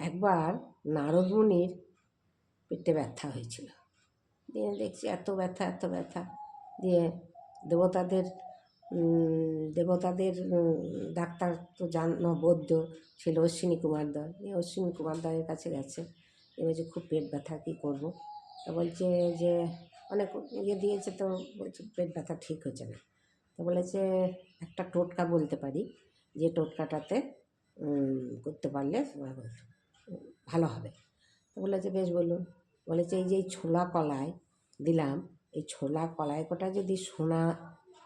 একবার নারদ মুনির পেটে ব্যথা হয়েছিল। দিয়ে দেখছি এত ব্যথা এত ব্যথা, দিয়ে দেবতাদের দেবতাদের ডাক্তার তো জানো, বৈদ্য ছিল অশ্বিনী কুমার দল। দিয়ে অশ্বিনী কুমার দলের কাছে গেছে, এবার যে খুব পেট ব্যথা, কী করবো? তো বলছে যে অনেক দিয়েছে, তো বলছে পেট ব্যথা ঠিক হচ্ছে না। তো বলেছে একটা টোটকা বলতে পারি, যে টোটকাটাতে করতে পারলে ভালো হবে। তো বলেছে বেশ বলুন। বলেছে এই যে ছোলা কলাই দিলাম, এই ছোলা কলাই কটা যদি সোনা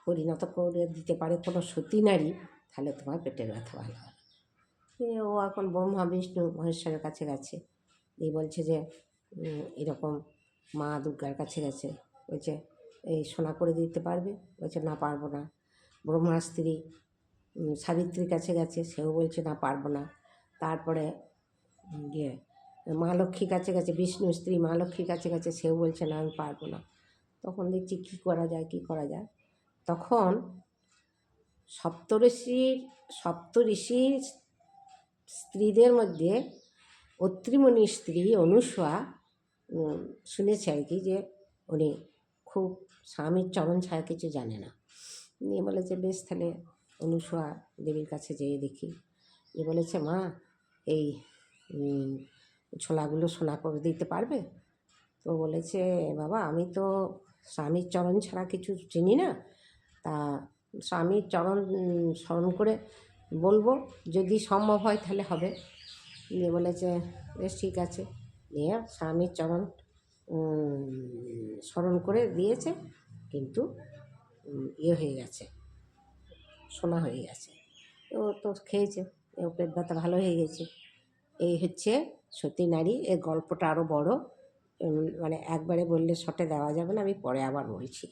পরিণত করে দিতে পারে কোনো সতী নারী, তাহলে তোমার পেটের ব্যথা ভালো হবে। ও এখন ব্রহ্মা বিষ্ণু মহেশ্বরের কাছে গেছে, এই বলছে যে এরকম মা দুর্গার কাছে গেছে, বলছে এই সোনা করে দিতে পারবে? বলছে না পারবো না। ব্রহ্মার স্ত্রী সাবিত্রীর কাছে গেছে, সেও বলছে না পারবো না। তারপরে ইয়ে মা লক্ষ্মীর কাছে গেছে, বিষ্ণুর স্ত্রী মা লক্ষ্মীর কাছে গেছে, সেও বলছে না আমি পারবো না। তখন দেখছি কী করা যায় কী করা যায়। তখন সপ্তঋষির স্ত্রীদের মধ্যে অত্রিমুনির স্ত্রী অনুসূয়া শুনেছে আর কি, যে উনি খুব স্বামীর চরণ ছাড়া কিছু জানে না। নিয়ে বলেছে বেশ তাহলে অনুসূয়া দেবীর কাছে যেয়ে দেখি। নিয়ে বলেছে মা এই ছোলাগুলো সোনা করে দিতে পারবে? তো বলেছে বাবা আমি তো স্বামীর চরণ ছাড়া কিছু চিনি না, তা স্বামীর চরণ স্মরণ করে বলবো, যদি সম্ভব হয় তাহলে হবে। নিয়ে বলেছে বেশ ঠিক আছে। নিয়ে স্বামীর চরণ স্মরণ করে দিয়েছে, কিন্তু ইয়ে হয়ে গেছে, সোনা হয়ে গেছে। ও তো খেয়েছে, ও পেট ব্যথা ভালো হয়ে গেছে। এই হচ্ছে সতী নারী। এর গল্পটা আরও বড়, মানে একবারে বললে শর্টে দেওয়া যাবে না, আমি পরে আবার বলছি।